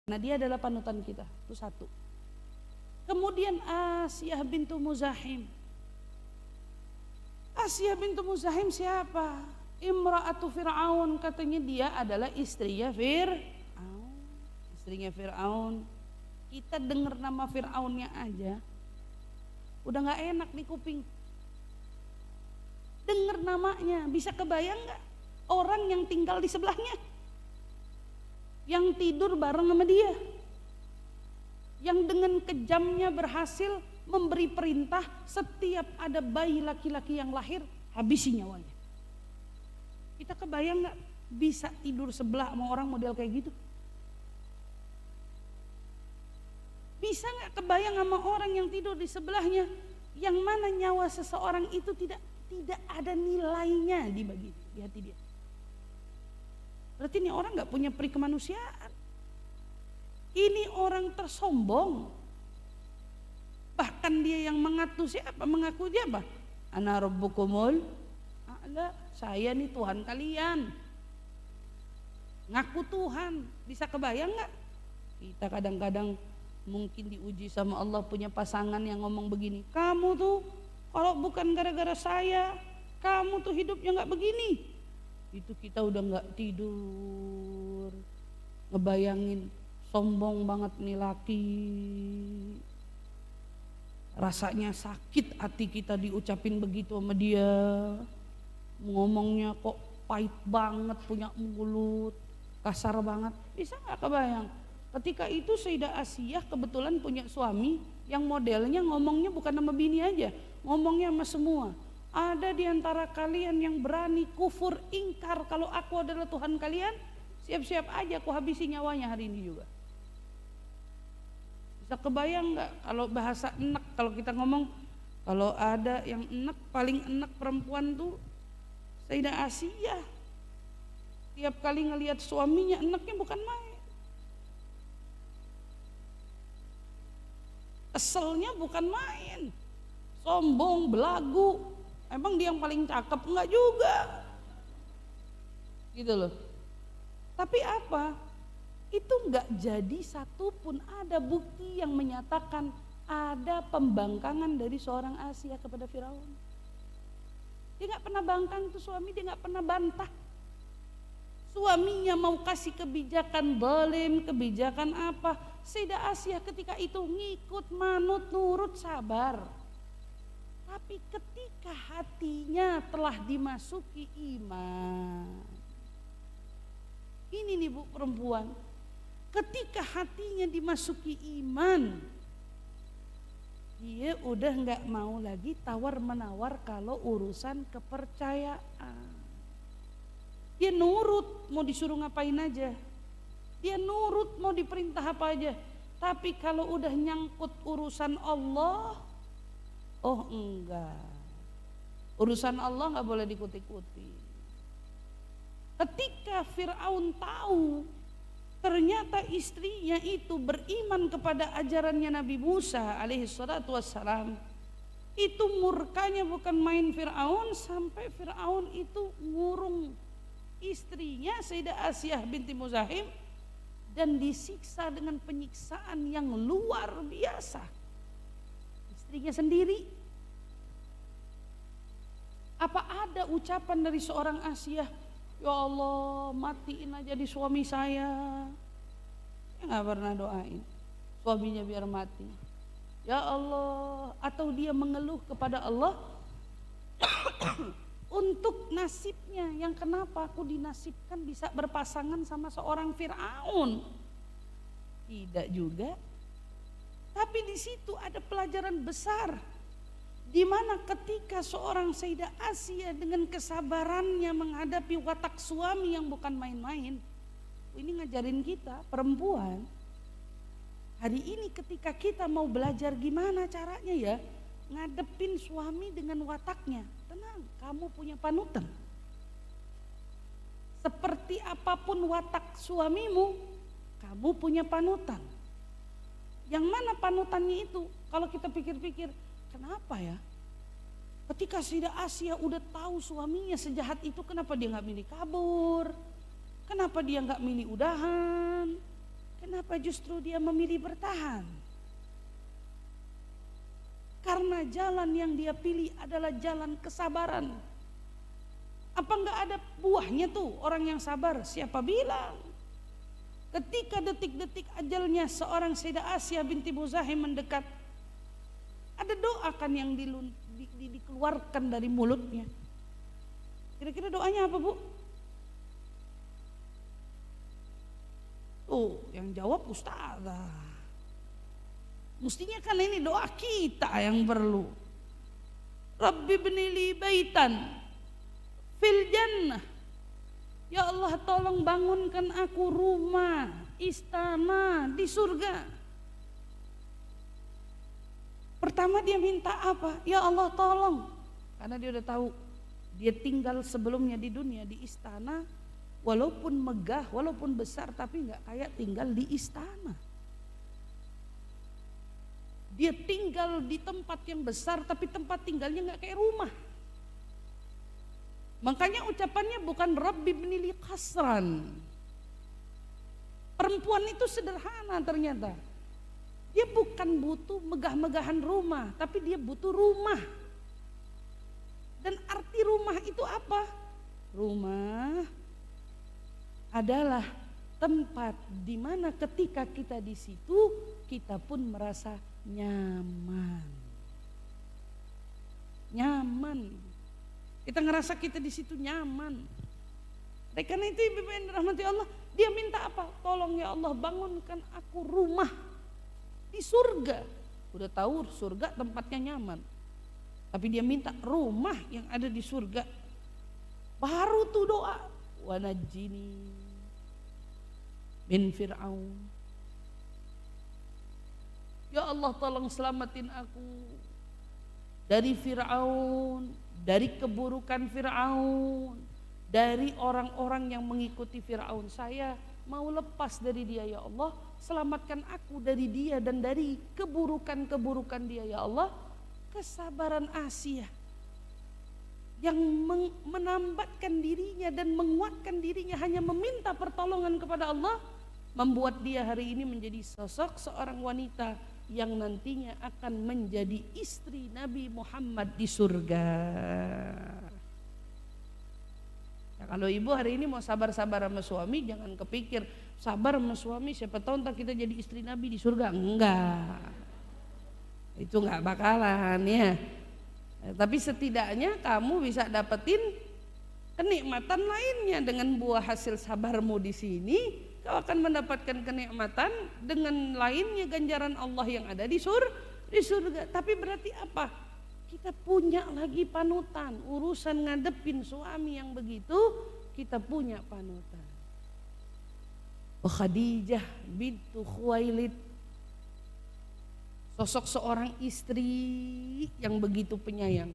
Nah dia adalah panutan kita, itu satu. Kemudian Asiyah bintu Muzahim. Asiyah bintu Muzahim siapa? Imra'atu Fir'aun, katanya dia adalah istrinya Fir'aun. Istrinya Fir'aun. Kita dengar nama Fir'aunnya aja udah gak enak di kuping. Dengar namanya, bisa kebayang gak orang yang tinggal di sebelahnya, yang tidur bareng sama dia, yang dengan kejamnya berhasil memberi perintah setiap ada bayi laki-laki yang lahir habisi nyawanya. Kita kebayang gak bisa tidur sebelah sama orang model kayak gitu? Bisa gak kebayang sama orang yang tidur di sebelahnya, yang mana nyawa seseorang itu tidak ada nilainya di hati dia. Berarti ini orang gak punya peri kemanusiaan. Ini orang tersombong. Bahkan dia yang mengaku siapa? Mengaku dia apa? Ana rabbukumul a'la, saya nih Tuhan kalian. Ngaku Tuhan. Bisa kebayang gak? Kita kadang-kadang mungkin diuji sama Allah punya pasangan yang ngomong begini, kamu tuh kalau bukan gara-gara saya, kamu tuh hidupnya gak begini. Itu kita udah gak tidur, ngebayangin sombong banget nih laki. Rasanya sakit hati kita diucapin begitu sama dia. Ngomongnya kok pahit banget, punya mulut kasar banget. Bisa gak kebayang? Ketika itu Sayyidah Asiyah kebetulan punya suami yang modelnya ngomongnya bukan sama bini aja, ngomongnya sama semua. Ada di antara kalian yang berani kufur ingkar kalau aku adalah Tuhan kalian, siap-siap aja aku habisi nyawanya hari ini juga. Bisa kebayang gak kalau bahasa enek, kalau kita ngomong, kalau ada yang enek, paling enek perempuan tuh Sayyidah Asiyah. Tiap kali ngelihat suaminya eneknya bukan main. Keselnya bukan main, sombong, belagu. Emang dia yang paling cakep? Enggak juga, gitu loh. Tapi apa? Itu enggak jadi satupun ada bukti yang menyatakan ada pembangkangan dari seorang Asiyah kepada Firaun. Dia enggak pernah bangkang tuh suami, dia enggak pernah bantah. Suaminya mau kasih kebijakan zalim, kebijakan apa, Sayyidah Asiyah ketika itu ngikut, manut, nurut, sabar. Tapi ketika hatinya telah dimasuki iman, ini nih bu perempuan, ketika hatinya dimasuki iman, dia udah gak mau lagi tawar menawar kalau urusan kepercayaan. Dia nurut mau disuruh ngapain aja, dia nurut mau diperintah apa aja. Tapi kalau udah nyangkut urusan Allah, oh enggak, urusan Allah gak boleh dikuti-kuti. Ketika Fir'aun tahu ternyata istrinya itu beriman kepada ajarannya Nabi Musa alaihi salatu wassalam, itu murkanya bukan main Fir'aun, sampai Fir'aun itu ngurung istrinya Sayyidah Asiyah binti Muzahim dan disiksa dengan penyiksaan yang luar biasa. Istrinya sendiri. Apa ada ucapan dari seorang Asiyah, ya Allah matiin aja di suami saya? Dia gak pernah doain suaminya biar mati, ya Allah. Atau dia mengeluh kepada Allah untuk nasibnya, yang kenapa aku dinasibkan bisa berpasangan sama seorang Fir'aun? Tidak juga. Tapi di situ ada pelajaran besar, di mana ketika seorang Sayyidah Asiyah dengan kesabarannya menghadapi watak suami yang bukan main-main, ini ngajarin kita perempuan hari ini ketika kita mau belajar gimana caranya ya ngadepin suami dengan wataknya. Tenang, kamu punya panutan. Seperti apapun watak suamimu, kamu punya panutan. Yang mana panutannya itu? Kalau kita pikir-pikir, kenapa ya? Ketika Sayyidah Asiyah udah tahu suaminya sejahat itu, kenapa dia gak milih kabur? Kenapa dia gak milih udahan? Kenapa justru dia memilih bertahan? Karena jalan yang dia pilih adalah jalan kesabaran. Apa enggak ada buahnya tuh orang yang sabar? Siapa bilang? Ketika detik-detik ajalnya seorang Sayyidah Asiyah binti Muzahim mendekat, ada doa kan yang dikeluarkan dari mulutnya. Kira-kira doanya apa, Bu? Tuh, yang jawab ustazah. Mestinya kan ini doa kita yang perlu. Rabbi bnili baitan fil jannah. Ya Allah, tolong bangunkan aku rumah, istana di surga. Pertama dia minta apa? Ya Allah tolong. Karena dia udah tahu dia tinggal sebelumnya di dunia di istana, walaupun megah, walaupun besar, tapi nggak kayak tinggal di istana. Dia tinggal di tempat yang besar, tapi tempat tinggalnya nggak kayak rumah. Makanya ucapannya bukan Rabbi bnili qasran. Perempuan itu sederhana ternyata. Dia bukan butuh megah-megahan rumah, tapi dia butuh rumah. Dan arti rumah itu apa? Rumah adalah tempat di mana ketika kita di situ, kita pun merasa nyaman. Nyaman. Kita ngerasa kita di situ nyaman. Oleh karena itu Ibu yang dirahmati Allah, dia minta apa? Tolong ya Allah bangunkan aku rumah di surga. Udah tahu surga tempatnya nyaman. Tapi dia minta rumah yang ada di surga. Baru tuh doa. Wa najjini min Fir'aun. Ya Allah tolong selamatin aku dari Fir'aun, dari keburukan Fir'aun, dari orang-orang yang mengikuti Fir'aun. Saya mau lepas dari dia ya Allah, selamatkan aku dari dia dan dari keburukan-keburukan dia ya Allah. Kesabaran Asiyah yang menambatkan dirinya dan menguatkan dirinya hanya meminta pertolongan kepada Allah, membuat dia hari ini menjadi sosok seorang wanita yang nantinya akan menjadi istri Nabi Muhammad di surga. Ya, kalau ibu hari ini mau sabar-sabar sama suami, jangan kepikir sabar sama suami siapa tahu ntar kita jadi istri Nabi di surga. Enggak, itu enggak bakalan ya. Tapi setidaknya kamu bisa dapetin kenikmatan lainnya dengan buah hasil sabarmu di sini. Kau akan mendapatkan kenikmatan dengan lainnya ganjaran Allah yang ada di surga. Tapi berarti apa? Kita punya lagi panutan. Urusan ngadepin suami yang begitu, kita punya panutan. Khadijah bintu Khuwailid, sosok seorang istri yang begitu penyayang.